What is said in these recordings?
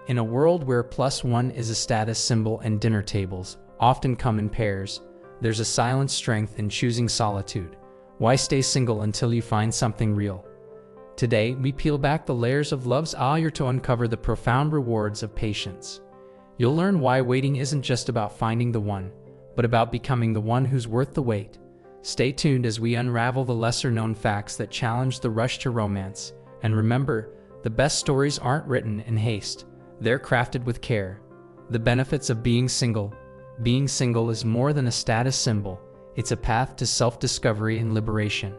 In a world where +1 is a status symbol and dinner tables often come in pairs, there's a silent strength in choosing solitude. Why stay single until you find something real? Today, we peel back the layers of love's allure to uncover the profound rewards of patience. You'll learn why waiting isn't just about finding the one, but about becoming the one who's worth the wait. Stay tuned as we unravel the lesser-known facts that challenge the rush to romance. And remember, the best stories aren't written in haste. They're crafted with care. The benefits of being single. Being single is more than a status symbol. It's a path to self-discovery and liberation.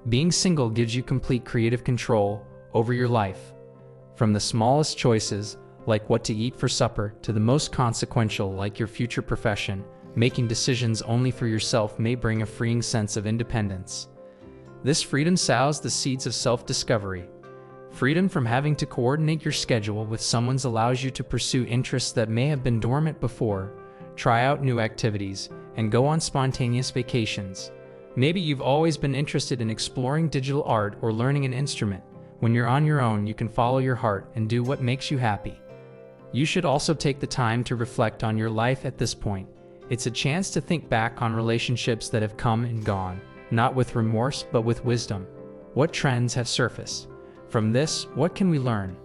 Being single gives you complete creative control over your life. From the smallest choices, like what to eat for supper, to the most consequential, like your future profession, making decisions only for yourself may bring a freeing sense of independence. This freedom sows the seeds of self-discovery. Freedom from having to coordinate your schedule with someone's allows you to pursue interests that may have been dormant before, try out new activities, and go on spontaneous vacations. Maybe you've always been interested in exploring digital art or learning an instrument. When you're on your own, you can follow your heart and do what makes you happy. You should also take the time to reflect on your life at this point. It's a chance to think back on relationships that have come and gone, not with remorse but with wisdom. What trends have surfaced? From this, what can we learn?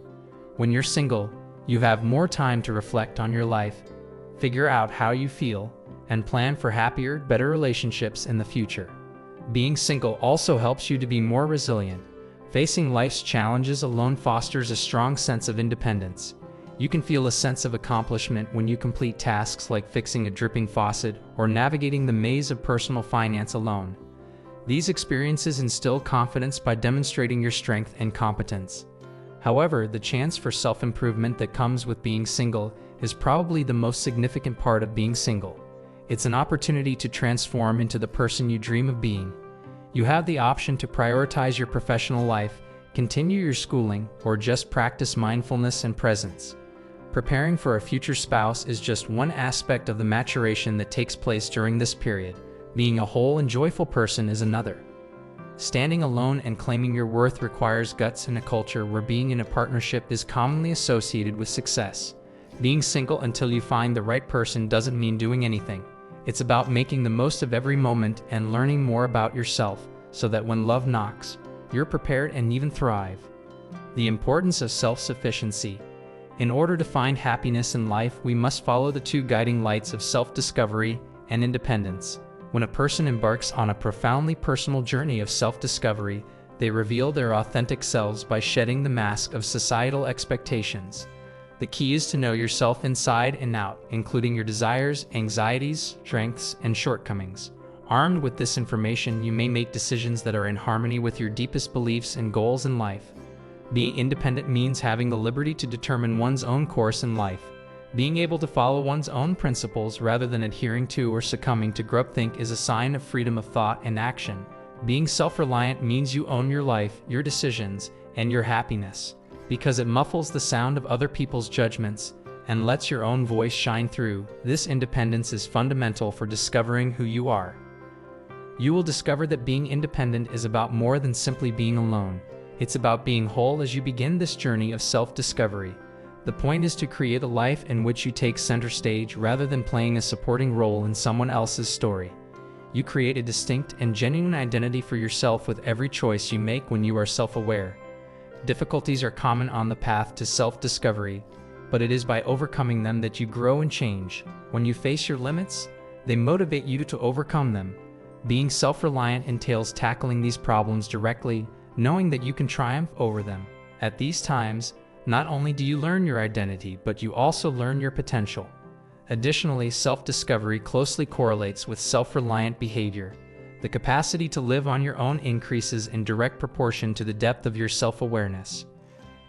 When you're single, you have more time to reflect on your life, figure out how you feel, and plan for happier, better relationships in the future. Being single also helps you to be more resilient. Facing life's challenges alone fosters a strong sense of independence. You can feel a sense of accomplishment when you complete tasks like fixing a dripping faucet or navigating the maze of personal finance alone. These experiences instill confidence by demonstrating your strength and competence. However, the chance for self-improvement that comes with being single is probably the most significant part of being single. It's an opportunity to transform into the person you dream of being. You have the option to prioritize your professional life, continue your schooling, or just practice mindfulness and presence. Preparing for a future spouse is just one aspect of the maturation that takes place during this period. Being a whole and joyful person is another. Standing alone and claiming your worth requires guts in a culture where being in a partnership is commonly associated with success. Being single until you find the right person doesn't mean doing anything. It's about making the most of every moment and learning more about yourself so that when love knocks, you're prepared and even thrive. The importance of self-sufficiency. In order to find happiness in life, we must follow the two guiding lights of self-discovery and independence. When a person embarks on a profoundly personal journey of self-discovery, they reveal their authentic selves by shedding the mask of societal expectations. The key is to know yourself inside and out, including your desires, anxieties, strengths, and shortcomings. Armed with this information, you may make decisions that are in harmony with your deepest beliefs and goals in life. Being independent means having the liberty to determine one's own course in life. Being able to follow one's own principles rather than adhering to or succumbing to groupthink is a sign of freedom of thought and action. Being self-reliant means you own your life, your decisions, and your happiness, because it muffles the sound of other people's judgments and lets your own voice shine through. This independence is fundamental for discovering who you are. You will discover that being independent is about more than simply being alone. It's about being whole as you begin this journey of self-discovery. The point is to create a life in which you take center stage rather than playing a supporting role in someone else's story. You create a distinct and genuine identity for yourself with every choice you make when you are self-aware. Difficulties are common on the path to self-discovery, but it is by overcoming them that you grow and change. When you face your limits, they motivate you to overcome them. Being self-reliant entails tackling these problems directly, knowing that you can triumph over them. At these times, not only do you learn your identity, but you also learn your potential. Additionally, self-discovery closely correlates with self-reliant behavior. The capacity to live on your own increases in direct proportion to the depth of your self-awareness.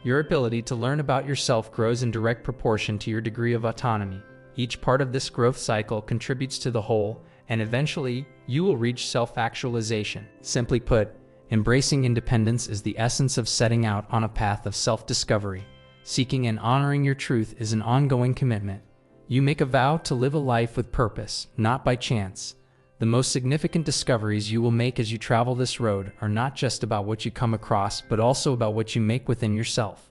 Your ability to learn about yourself grows in direct proportion to your degree of autonomy. Each part of this growth cycle contributes to the whole, and eventually, you will reach self-actualization. Simply put, embracing independence is the essence of setting out on a path of self-discovery. Seeking and honoring your truth is an ongoing commitment. You make a vow to live a life with purpose, not by chance. The most significant discoveries you will make as you travel this road are not just about what you come across, but also about what you make within yourself.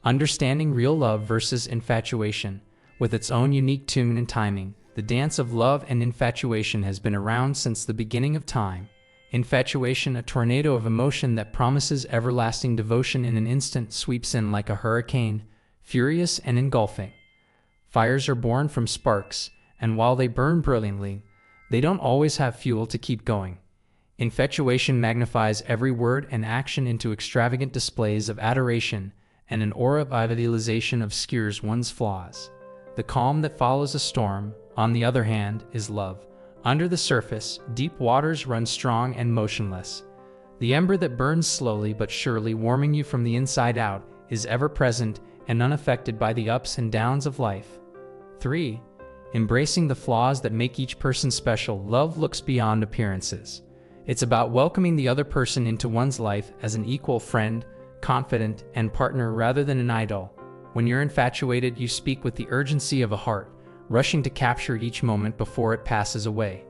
Understanding real love versus infatuation. With its own unique tune and timing, the dance of love and infatuation has been around since the beginning of time. Infatuation, a tornado of emotion that promises everlasting devotion in an instant, sweeps in like a hurricane, furious and engulfing. Fires are born from sparks, and while they burn brilliantly, they don't always have fuel to keep going. Infatuation magnifies every word and action into extravagant displays of adoration, and an aura of idealization obscures one's flaws. The calm that follows a storm, on the other hand, is love. Under the surface, deep waters run strong and motionless. The ember that burns slowly but surely, warming you from the inside out, is ever present and unaffected by the ups and downs of life. 3. Embracing the flaws that make each person special. Love looks beyond appearances. It's about welcoming the other person into one's life as an equal friend, confidant, and partner rather than an idol. When you're infatuated, you speak with the urgency of a heart, rushing to capture each moment before it passes away.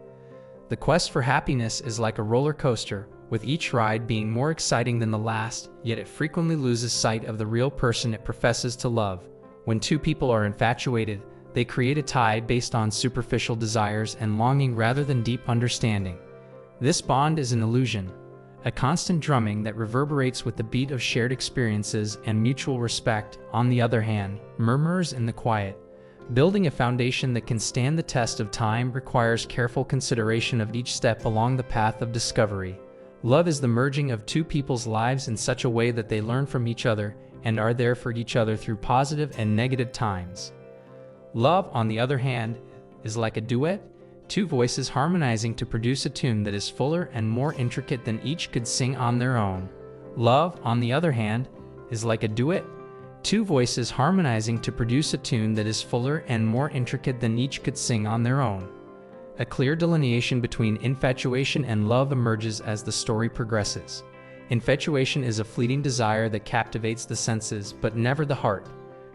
The quest for happiness is like a roller coaster, with each ride being more exciting than the last, yet it frequently loses sight of the real person it professes to love. When two people are infatuated, they create a tie based on superficial desires and longing rather than deep understanding. This bond is an illusion, a constant drumming that reverberates with the beat of shared experiences and mutual respect. On the other hand, murmurs in the quiet. Building a foundation that can stand the test of time requires careful consideration of each step along the path of discovery. Love is the merging of two people's lives in such a way that they learn from each other and are there for each other through positive and negative times. Love, on the other hand, is like a duet, two voices harmonizing to produce a tune that is fuller and more intricate than each could sing on their own. Love, on the other hand, is like a duet, two voices harmonizing to produce a tune that is fuller and more intricate than each could sing on their own. A clear delineation between infatuation and love emerges as the story progresses. Infatuation is a fleeting desire that captivates the senses but never the heart.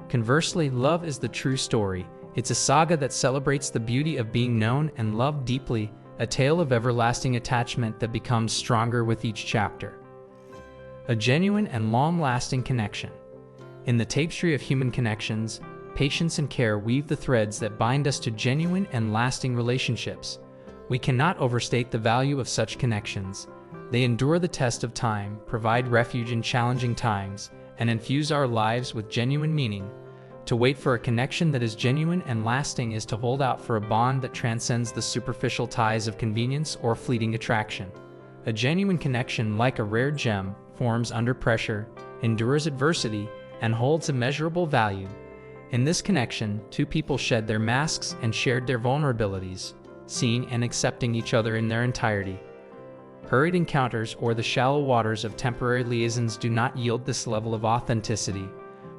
Conversely, love is the true story. It's a saga that celebrates the beauty of being known and loved deeply, a tale of everlasting attachment that becomes stronger with each chapter. A genuine and long-lasting connection. In the tapestry of human connections, patience and care weave the threads that bind us to genuine and lasting relationships. We cannot overstate the value of such connections. They endure the test of time, provide refuge in challenging times, and infuse our lives with genuine meaning. To wait for a connection that is genuine and lasting is to hold out for a bond that transcends the superficial ties of convenience or fleeting attraction. A genuine connection, like a rare gem, forms under pressure, endures adversity, and holds immeasurable value. In this connection, two people shed their masks and shared their vulnerabilities, seeing and accepting each other in their entirety. Hurried encounters or the shallow waters of temporary liaisons do not yield this level of authenticity.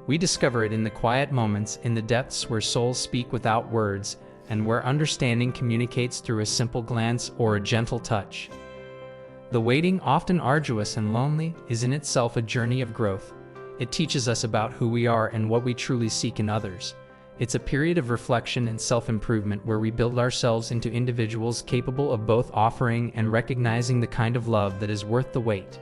We discover it in the quiet moments, in the depths where souls speak without words, and where understanding communicates through a simple glance or a gentle touch. The waiting, often arduous and lonely, is in itself a journey of growth. It teaches us about who we are and what we truly seek in others. It's a period of reflection and self-improvement where we build ourselves into individuals capable of both offering and recognizing the kind of love that is worth the wait.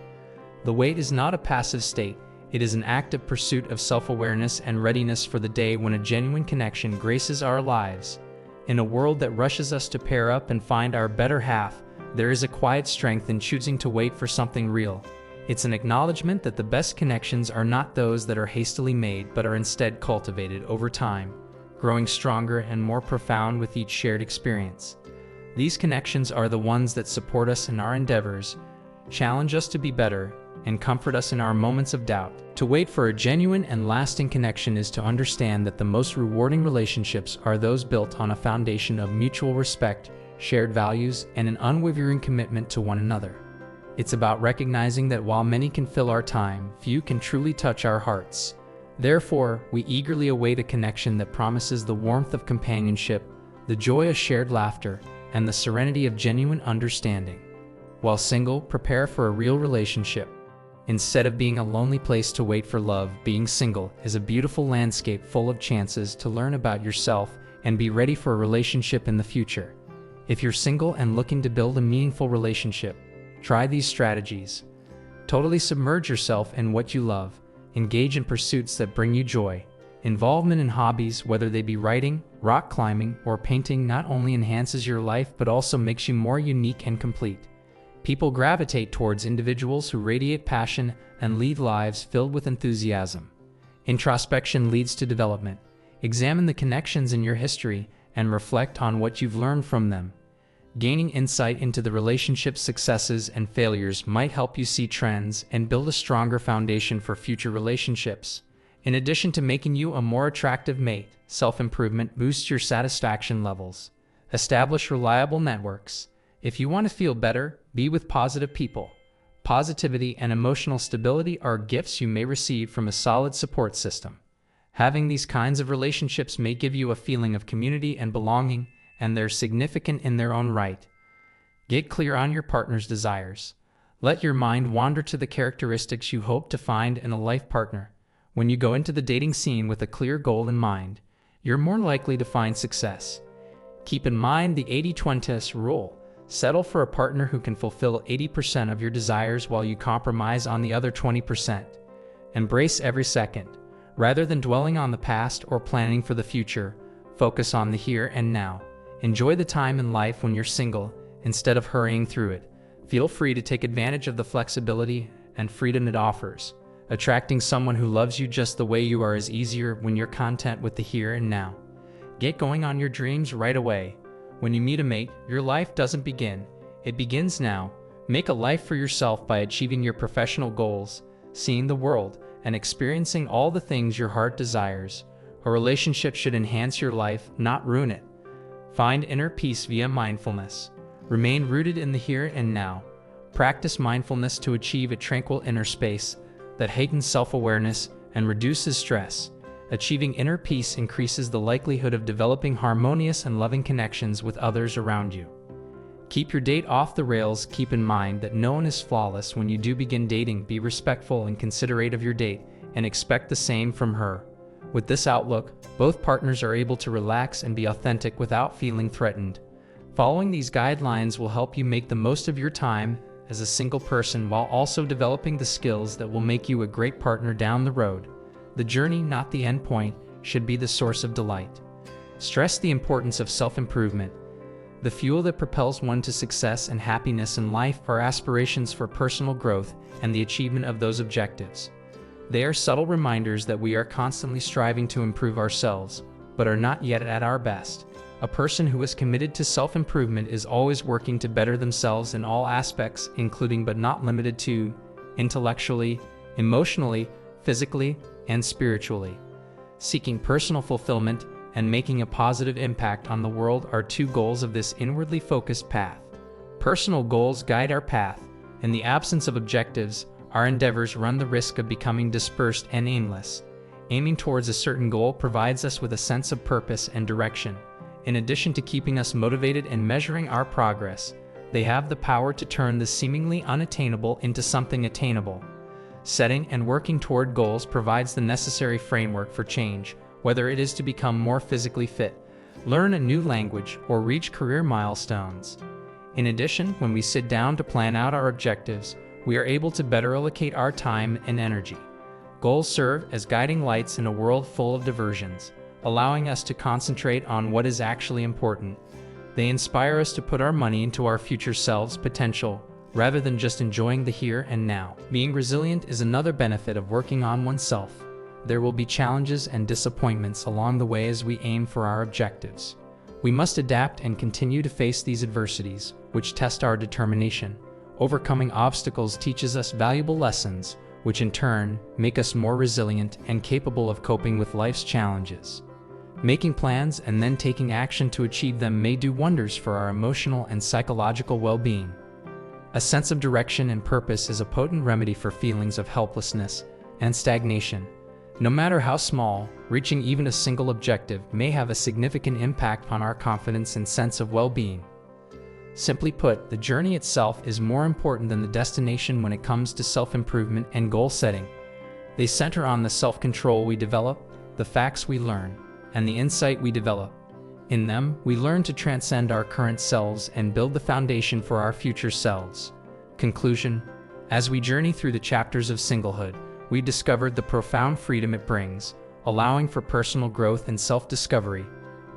The wait is not a passive state. It is an active pursuit of self-awareness and readiness for the day when a genuine connection graces our lives. In a world that rushes us to pair up and find our better half, there is a quiet strength in choosing to wait for something real. It's an acknowledgement that the best connections are not those that are hastily made, but are instead cultivated over time, growing stronger and more profound with each shared experience. These connections are the ones that support us in our endeavors, challenge us to be better, and comfort us in our moments of doubt. To wait for a genuine and lasting connection is to understand that the most rewarding relationships are those built on a foundation of mutual respect, shared values, and an unwavering commitment to one another. It's about recognizing that while many can fill our time, few can truly touch our hearts. Therefore, we eagerly await a connection that promises the warmth of companionship, the joy of shared laughter, and the serenity of genuine understanding. While single, prepare for a real relationship. Instead of being a lonely place to wait for love, being single is a beautiful landscape full of chances to learn about yourself and be ready for a relationship in the future. If you're single and looking to build a meaningful relationship, try these strategies. Totally submerge yourself in what you love. Engage in pursuits that bring you joy. Involvement in hobbies, whether they be writing, rock climbing, or painting, not only enhances your life but also makes you more unique and complete. People gravitate towards individuals who radiate passion and lead lives filled with enthusiasm. Introspection leads to development. Examine the connections in your history and reflect on what you've learned from them. Gaining insight into the relationship's successes and failures might help you see trends and build a stronger foundation for future relationships. In addition to making you a more attractive mate, self-improvement boosts your satisfaction levels. Establish reliable networks. If you want to feel better, be with positive people. Positivity and emotional stability are gifts you may receive from a solid support system. Having these kinds of relationships may give you a feeling of community and belonging, and they're significant in their own right. Get clear on your partner's desires. Let your mind wander to the characteristics you hope to find in a life partner. When you go into the dating scene with a clear goal in mind, you're more likely to find success. Keep in mind the 80-20 rule. Settle for a partner who can fulfill 80% of your desires while you compromise on the other 20%. Embrace every second. Rather than dwelling on the past or planning for the future, focus on the here and now. Enjoy the time in life when you're single, instead of hurrying through it. Feel free to take advantage of the flexibility and freedom it offers. Attracting someone who loves you just the way you are is easier when you're content with the here and now. Get going on your dreams right away. When you meet a mate, your life doesn't begin. It begins now. Make a life for yourself by achieving your professional goals, seeing the world, and experiencing all the things your heart desires. A relationship should enhance your life, not ruin it. Find inner peace via mindfulness. Remain rooted in the here and now. Practice mindfulness to achieve a tranquil inner space that heightens self-awareness and reduces stress. Achieving inner peace increases the likelihood of developing harmonious and loving connections with others around you. Keep your date off the rails. Keep in mind that no one is flawless when you do begin dating. Be respectful and considerate of your date, and expect the same from her. With this outlook, both partners are able to relax and be authentic without feeling threatened. Following these guidelines will help you make the most of your time as a single person while also developing the skills that will make you a great partner down the road. The journey, not the end point, should be the source of delight. Stress the importance of self-improvement. The fuel that propels one to success and happiness in life are aspirations for personal growth and the achievement of those objectives. They are subtle reminders that we are constantly striving to improve ourselves, but are not yet at our best. A person who is committed to self-improvement is always working to better themselves in all aspects, including but not limited to intellectually, emotionally, physically, and spiritually. Seeking personal fulfillment and making a positive impact on the world are two goals of this inwardly focused path. Personal goals guide our path. In the absence of objectives, our endeavors run the risk of becoming dispersed and aimless. Aiming towards a certain goal provides us with a sense of purpose and direction. In addition to keeping us motivated and measuring our progress, they have the power to turn the seemingly unattainable into something attainable. Setting and working toward goals provides the necessary framework for change, whether it is to become more physically fit, learn a new language, or reach career milestones. In addition, when we sit down to plan out our objectives, we are able to better allocate our time and energy. Goals serve as guiding lights in a world full of diversions, allowing us to concentrate on what is actually important. They inspire us to put our money into our future selves' potential, rather than just enjoying the here and now. Being resilient is another benefit of working on oneself. There will be challenges and disappointments along the way as we aim for our objectives. We must adapt and continue to face these adversities, which test our determination. Overcoming obstacles teaches us valuable lessons, which in turn make us more resilient and capable of coping with life's challenges. Making plans and then taking action to achieve them may do wonders for our emotional and psychological well-being. A sense of direction and purpose is a potent remedy for feelings of helplessness and stagnation. No matter how small, reaching even a single objective may have a significant impact on our confidence and sense of well-being. Simply put, the journey itself is more important than the destination when it comes to self-improvement and goal setting. They center on the self-control we develop, the facts we learn, and the insight we develop. In them, we learn to transcend our current selves and build the foundation for our future selves. Conclusion: as we journey through the chapters of singlehood, we discovered the profound freedom it brings, allowing for personal growth and self-discovery.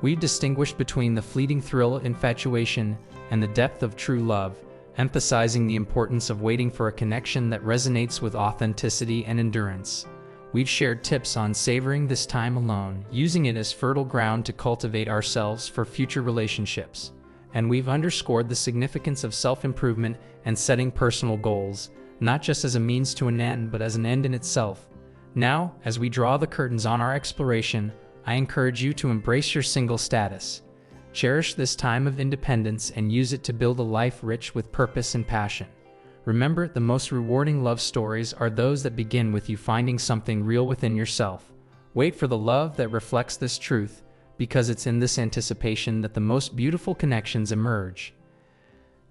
We distinguished between the fleeting thrill of infatuation and the depth of true love, emphasizing the importance of waiting for a connection that resonates with authenticity and endurance. We've shared tips on savoring this time alone, using it as fertile ground to cultivate ourselves for future relationships. And we've underscored the significance of self-improvement and setting personal goals, not just as a means to an end, but as an end in itself. Now, as we draw the curtains on our exploration, I encourage you to embrace your single status. Cherish this time of independence and use it to build a life rich with purpose and passion. Remember, the most rewarding love stories are those that begin with you finding something real within yourself. Wait for the love that reflects this truth, because it's in this anticipation that the most beautiful connections emerge.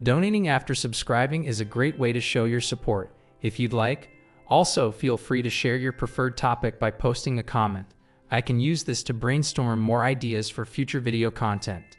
Donating after subscribing is a great way to show your support. If you'd like, also feel free to share your preferred topic by posting a comment. I can use this to brainstorm more ideas for future video content.